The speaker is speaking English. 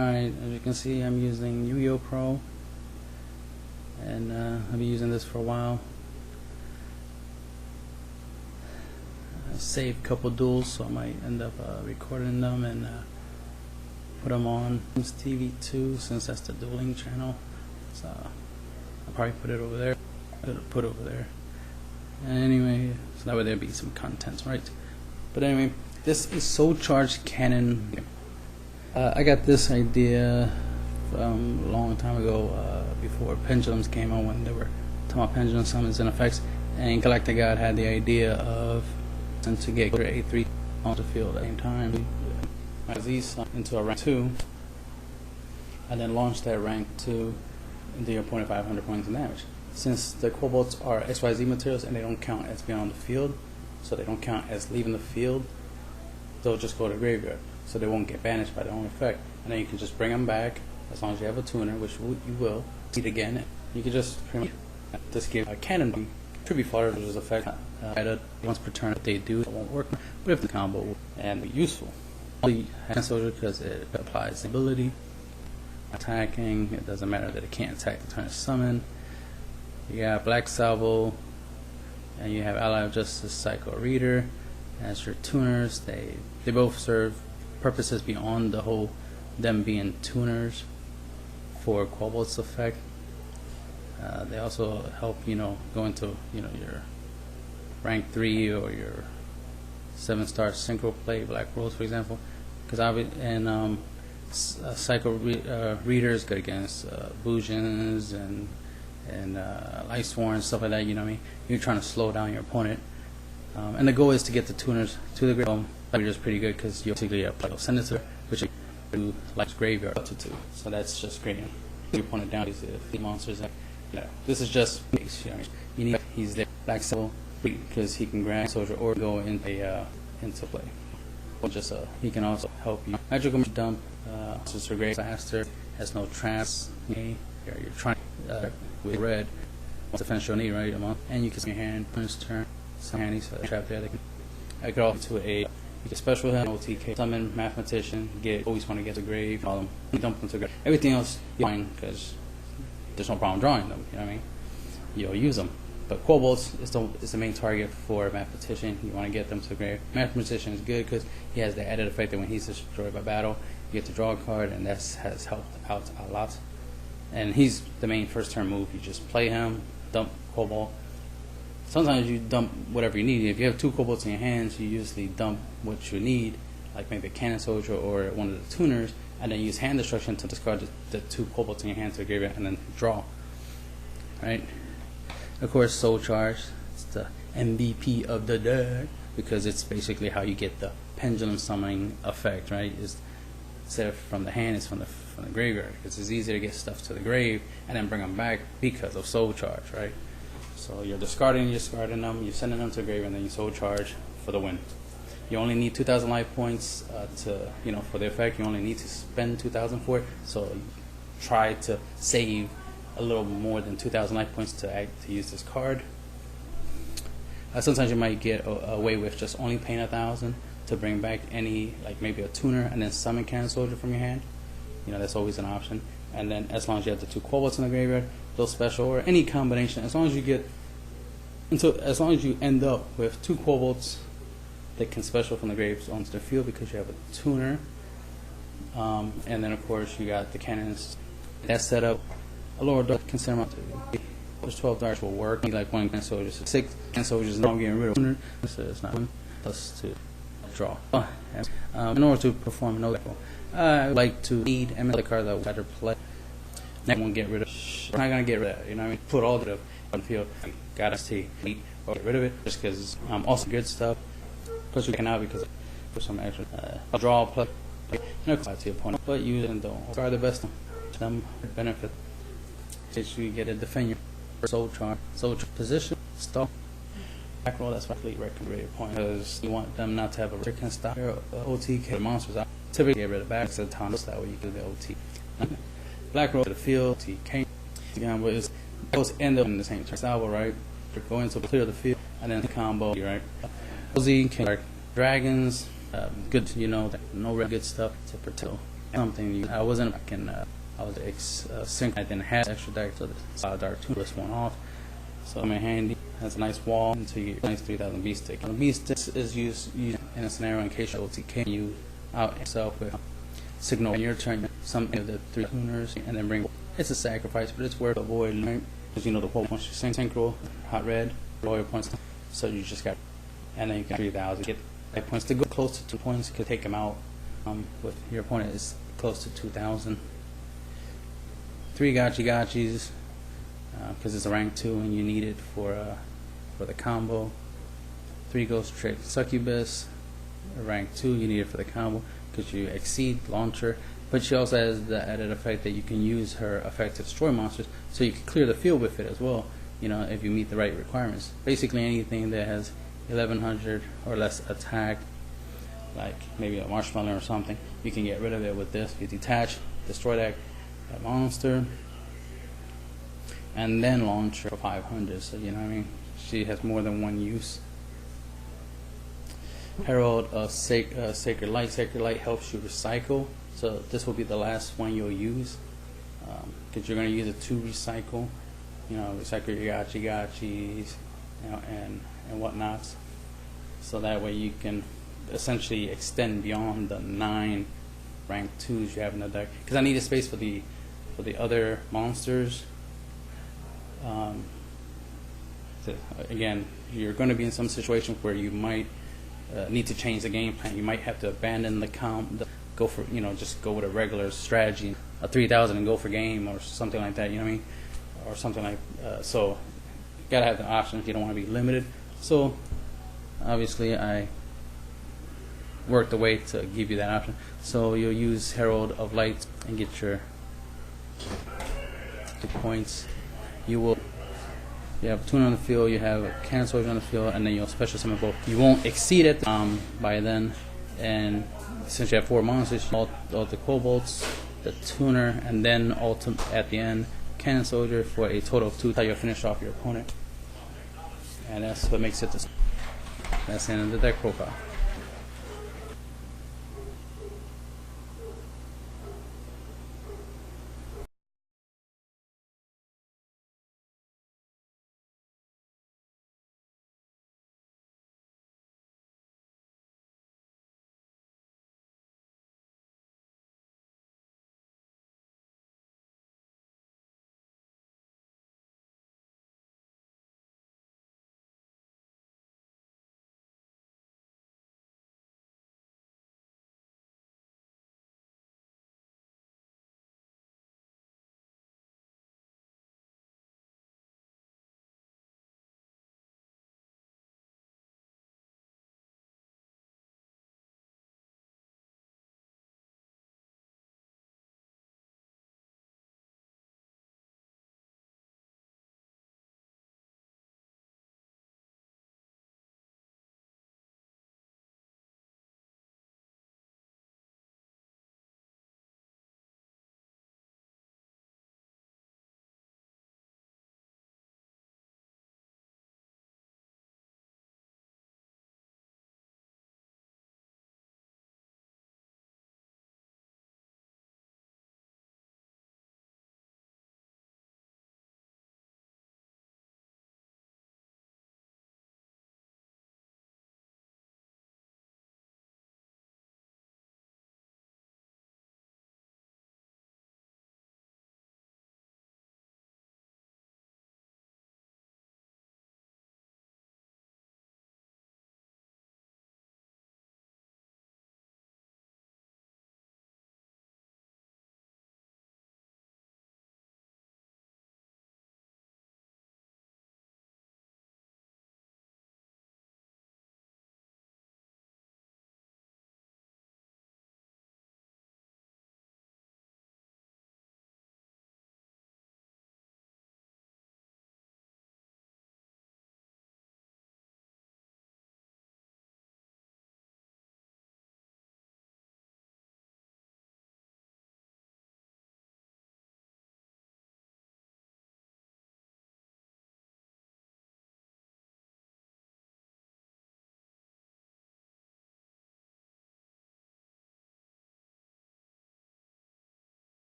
Alright, as you can see, I'm using YUGIOH Pro, and I'll be using this for a while. I saved a couple duels, so I might end up recording them and put them on TV too, since that's the dueling channel. So I'll probably put it over there. Put it over there. And anyway, so that way there'll be some content, right? But anyway, this is Soul Charged Cannon. I got this idea from a long time ago, before pendulums came out, when they were talking about pendulum summons and effects, and Galactic God had the idea of to get A3 on the field at the same time. These into a rank 2, and then launch that rank 2 into your opponent 500 points of damage. Since the kobolds are XYZ materials and they don't count as being on the field, so they don't count as leaving the field, they'll just go to the graveyard, so they won't get banished by their own effect. And then you can just bring them back as long as you have a tuner, which you will see it again. You can just pretty much just give a cannon tribute fodder, which is effect once per turn. If they do, it won't work, but if the combo will and be useful. Only hand soldier because it applies ability, attacking. It doesn't matter that it can't attack the turn of summon. You got Black Salvo, and you have Ally of Justice, Psycho Reader as your tuners. They both serve purposes beyond the whole them being tuners for Kobold's effect. They also help, go into your rank 3 or your 7-star synchro play, Black Rose for example, because Psycho Reader is good against Bujins and Lightsworn and stuff like that. You know what I mean? You're trying to slow down your opponent, and the goal is to get the tuners to the graveyard. Reader is pretty good because you basically send it to her, which you do like graveyard up to 2. So that's just great. Your opponent down these monsters. This is just you need. He's there. Black Symbol because he can grab soldier or go into play. Or just he can also help you. Magical dump just a great faster. Has no traps. You're trying with red. Defense you'll need right, and you can see your hand on his turn. Some handy so trap there. I could also to a special help OTK summon mathematician. Always want to get to grave. Dump them to grave. Everything else you fine because there's no problem drawing them. You know what I mean? You'll use them. But Kobolds is the main target for Mathematician. You want to get them to the grave. Mathematician is good because he has the added effect that when he's destroyed by battle, you get to draw a card, and that has helped out a lot. And he's the main first turn move. You just play him, dump Kobold. Sometimes you dump whatever you need. If you have 2 Kobolds in your hands, you usually dump what you need, like maybe a Cannon Soldier or one of the tuners, and then use hand destruction to discard the 2 Kobolds in your hand to the graveyard and then draw. Right? Of course, Soul Charged, it's the MVP of the deck because it's basically how you get the pendulum summoning effect, right? Instead of from the hand, it's from the graveyard because it's easier to get stuff to the grave and then bring them back because of Soul Charge, right? So you're discarding them, you're sending them to the grave, and then you Soul Charge for the win. You only need 2,000 life points for the effect. You only need to spend 2,000 for it. So try to save a little more than 2,000 life points to use this card. Sometimes you might get away with just only paying 1,000 to bring back any, like maybe a tuner, and then summon Cannon Soldier from your hand. That's always an option. And then as long as you have the 2 Kobolds in the graveyard, those special or any combination, as long as you end up with 2 Kobolds that can special from the graves onto the field because you have a tuner, and then of course you got the cannons. That setup. A lower dark consider amount of 12 darts will work. Like 1 Cannon Soldier, 6 Cannon Soldiers. Now I'm getting rid of tuner, so it's not plus to draw. In order to perform no level, I would like to need a card that will better play. Next one, get rid of. I'm not gonna get rid of it. I mean, put all the on the field. Gotta see or get rid of it just because it's also good stuff. Plus we can now because for some extra draw play. To your opponent, but use it and don't. Guard the best of them benefit. You get a defend your Soul Charge position, stop, back roll. That's my fleet recommended point because you want them not to have a freaking stop. OTK monsters I typically get rid of backs at times that way you can do the OT. Black roll to the field, OTK. But it's those end up in the same turn. Salvo, right? You're going to clear the field and then combo, right? OZ can dragons, good, no really good stuff to protect. something I wasn't I was sync. I didn't have extra deck, so the dark two list one off. So I'm handy. Has a nice wall until you get a nice 3000 B stick. The B stick is used in a scenario in case you OTK you out yourself with signal in your turn. Some of the 3 tuners and then bring. It's a sacrifice, but it's worth avoiding, right? Because you know the whole once you synchro, hot red, lawyer points. So you just got, and then you got 3000. Get 5 points to go close to 2 points. You could take them out. With your opponent is close to 2000. 3 gotchis. Because it's a rank 2 and you need it for the combo. 3 Ghost Trick Succubus, a rank 2, you need it for the combo because you exceed launcher. But she also has the added effect that you can use her effect to destroy monsters, so you can clear the field with it as well. You know, if you meet the right requirements. Basically, anything that has 1100 or less attack, like maybe a marshmallow or something, you can get rid of it with this. You detach, destroy that monster, and then launch her for 500. So you know what I mean. She has more than one use. Herald of Sacred Light. Sacred Light helps you recycle. So this will be the last one you'll use, because you're going to use it to recycle. You know, recycle your gotchis, you know, and whatnots. So that way you can essentially extend beyond the 9 rank 2s you have in the deck. Because I need a space for the other monsters. Again, you're going to be in some situations where you might need to change the game plan. You might have to abandon the comp, go for, you know, just go with a regular strategy, a 3000 and go for game or something like that. You know what I mean? Or something like so. You gotta have the option if you don't want to be limited. So obviously, I worked a way to give you that option. So you'll use Herald of Light and get your 2 points. You have a tuner on the field, you have a cannon soldier on the field, and then you'll special summon both. You won't exceed it by then, and since you have 4 monsters, all the kobolds, the tuner, and then at the end, cannon soldier for a total of 2. That's how you'll finish off your opponent. And that's what makes it that's the end of the deck profile.